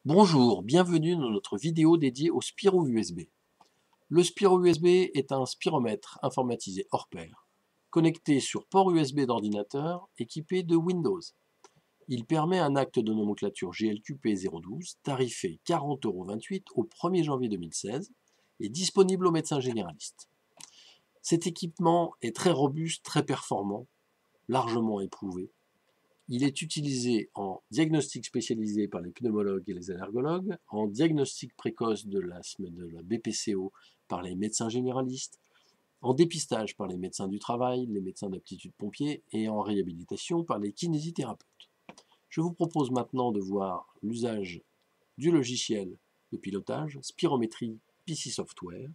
Bonjour, bienvenue dans notre vidéo dédiée au Spiro USB. Le Spiro USB est un spiromètre informatisé hors pair, connecté sur port USB d'ordinateur équipé de Windows. Il permet un acte de nomenclature GLQP 012 tarifé 40,28 € au 1er janvier 2016 et disponible aux médecins généralistes. Cet équipement est très robuste, très performant, largement éprouvé. Il est utilisé en diagnostic spécialisé par les pneumologues et les allergologues, en diagnostic précoce de l'asthme et de la BPCO par les médecins généralistes, en dépistage par les médecins du travail, les médecins d'aptitude pompiers et en réhabilitation par les kinésithérapeutes. Je vous propose maintenant de voir l'usage du logiciel de pilotage Spirométrie PC Software,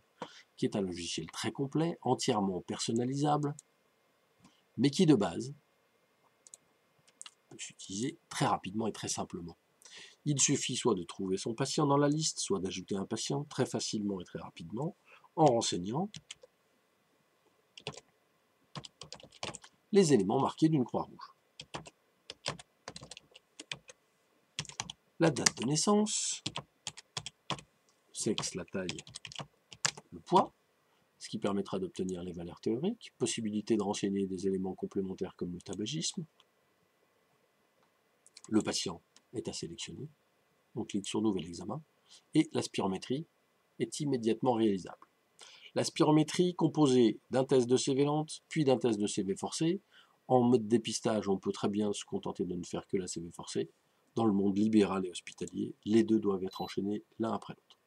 qui est un logiciel très complet, entièrement personnalisable, mais qui de base peut s'utiliser très rapidement et très simplement. Il suffit soit de trouver son patient dans la liste, soit d'ajouter un patient très facilement et très rapidement en renseignant les éléments marqués d'une croix rouge. La date de naissance, sexe, la taille, le poids, ce qui permettra d'obtenir les valeurs théoriques, possibilité de renseigner des éléments complémentaires comme le tabagisme. Le patient est à sélectionner, on clique sur Nouvel examen, et la spirométrie est immédiatement réalisable. La spirométrie, composée d'un test de CV lente, puis d'un test de CV forcé. En mode dépistage, on peut très bien se contenter de ne faire que la CV forcée. Dans le monde libéral et hospitalier, les deux doivent être enchaînés l'un après l'autre.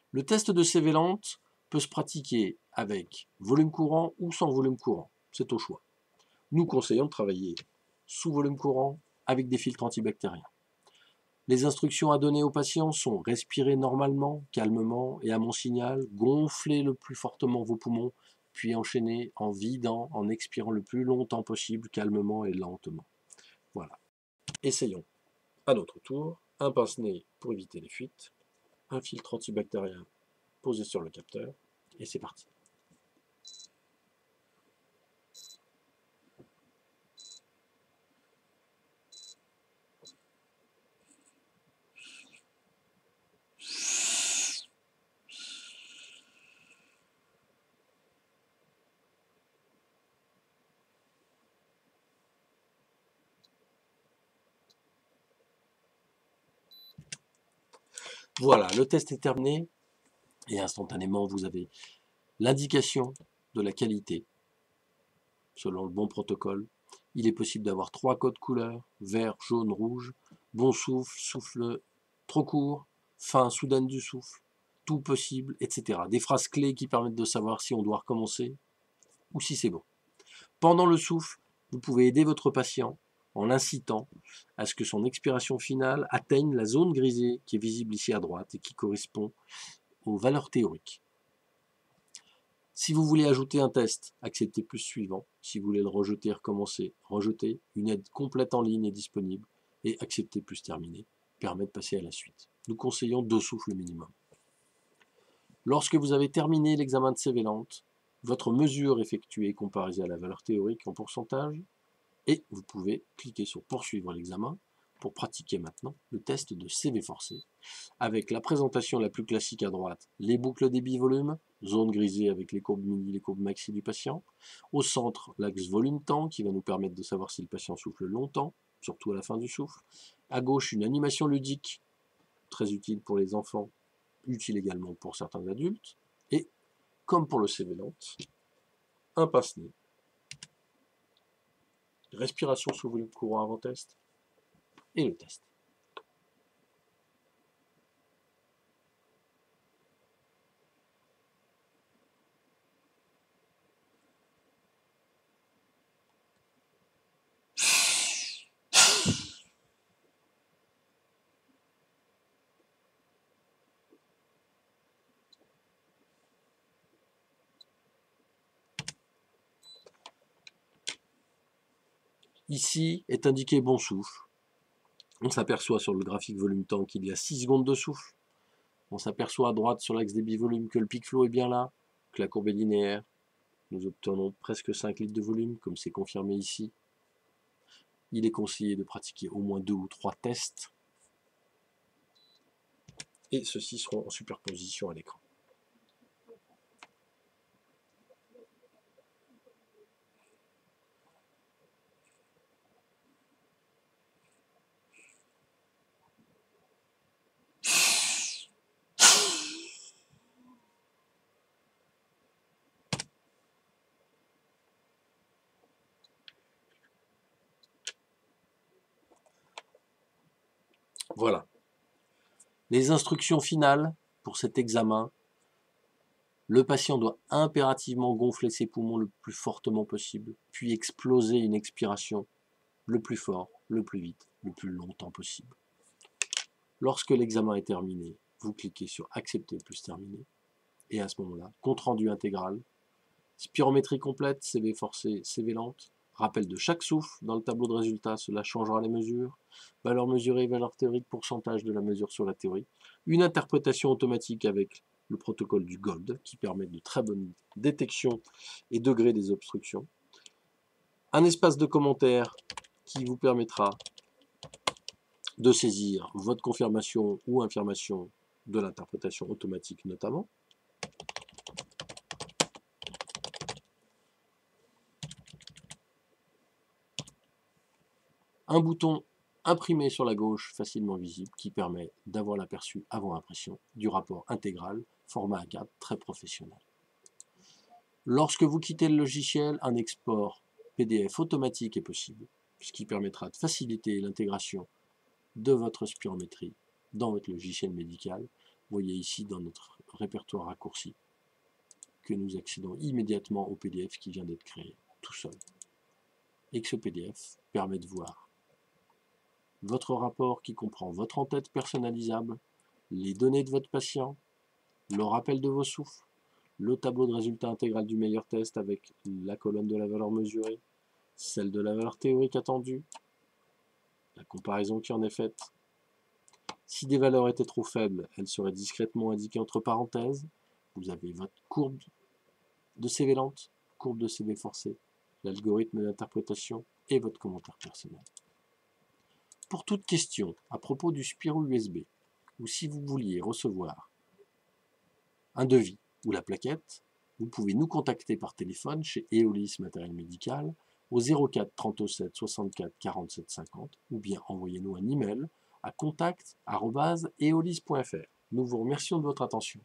Le test de CV lente peut se pratiquer avec volume courant ou sans volume courant. C'est au choix. Nous conseillons de travailler sous volume courant avec des filtres antibactériens. Les instructions à donner aux patients sont respirer normalement, calmement et à mon signal, gonfler le plus fortement vos poumons, puis enchaîner en vidant, en expirant le plus longtemps possible, calmement et lentement. Voilà. Essayons à notre tour. Un pince-nez pour éviter les fuites, un filtre antibactérien posé sur le capteur, et c'est parti. Voilà, le test est terminé, et instantanément vous avez l'indication de la qualité selon le bon protocole. Il est possible d'avoir 3 codes couleurs, vert, jaune, rouge, bon souffle, souffle trop court, fin soudaine du souffle, tout possible, etc. Des phrases clés qui permettent de savoir si on doit recommencer ou si c'est bon. Pendant le souffle, vous pouvez aider votre patient en l'incitant à ce que son expiration finale atteigne la zone grisée qui est visible ici à droite et qui correspond aux valeurs théoriques. Si vous voulez ajouter un test, acceptez plus suivant. Si vous voulez le rejeter, recommencer, rejeter. Une aide complète en ligne est disponible. Et accepter plus terminé permet de passer à la suite. Nous conseillons 2 souffles minimum. Lorsque vous avez terminé l'examen de CV lente, votre mesure effectuée est comparée à la valeur théorique en pourcentage et vous pouvez cliquer sur poursuivre l'examen pour pratiquer maintenant le test de CV forcé avec la présentation la plus classique à droite, les boucles débit-volume, zone grisée avec les courbes mini, les courbes maxi du patient. Au centre, l'axe volume-temps qui va nous permettre de savoir si le patient souffle longtemps, surtout à la fin du souffle. À gauche, une animation ludique, très utile pour les enfants, utile également pour certains adultes. Et, comme pour le CV lente, un pince-nez. Respiration sous volume courant avant test et le test. Ici est indiqué bon souffle. On s'aperçoit sur le graphique volume-temps qu'il y a 6 secondes de souffle. On s'aperçoit à droite sur l'axe débit-volume que le pic flow est bien là, que la courbe est linéaire. Nous obtenons presque 5 litres de volume, comme c'est confirmé ici. Il est conseillé de pratiquer au moins 2 ou 3 tests. et ceux-ci seront en superposition à l'écran. Voilà. Les instructions finales pour cet examen. Le patient doit impérativement gonfler ses poumons le plus fortement possible, puis exploser une expiration le plus fort, le plus vite, le plus longtemps possible. Lorsque l'examen est terminé, vous cliquez sur Accepter plus terminer, et à ce moment-là, compte rendu intégral, spirométrie complète, CV forcé, CV lente, rappel de chaque souffle dans le tableau de résultats, cela changera les mesures, valeur mesurée, valeur théorique, pourcentage de la mesure sur la théorie, une interprétation automatique avec le protocole du GOLD qui permet de très bonne détection et degré des obstructions, un espace de commentaires qui vous permettra de saisir votre confirmation ou infirmation de l'interprétation automatique notamment. Un bouton imprimé sur la gauche facilement visible qui permet d'avoir l'aperçu avant impression du rapport intégral format A4 très professionnel. Lorsque vous quittez le logiciel, un export PDF automatique est possible, ce qui permettra de faciliter l'intégration de votre spirométrie dans votre logiciel médical. Vous voyez ici dans notre répertoire raccourci que nous accédons immédiatement au PDF qui vient d'être créé tout seul. Et que ce PDF permet de voir votre rapport qui comprend votre en-tête personnalisable, les données de votre patient, le rappel de vos souffles, le tableau de résultat intégral du meilleur test avec la colonne de la valeur mesurée, celle de la valeur théorique attendue, la comparaison qui en est faite. Si des valeurs étaient trop faibles, elles seraient discrètement indiquées entre parenthèses. Vous avez votre courbe de CV lente, courbe de CV forcé, l'algorithme d'interprétation et votre commentaire personnel. Pour toute question à propos du Spiro USB, ou si vous vouliez recevoir un devis ou la plaquette, vous pouvez nous contacter par téléphone chez Eolis Matériel Médical au 04 37 64 47 50 ou bien envoyez-nous un email à contact@eolis.fr. Nous vous remercions de votre attention.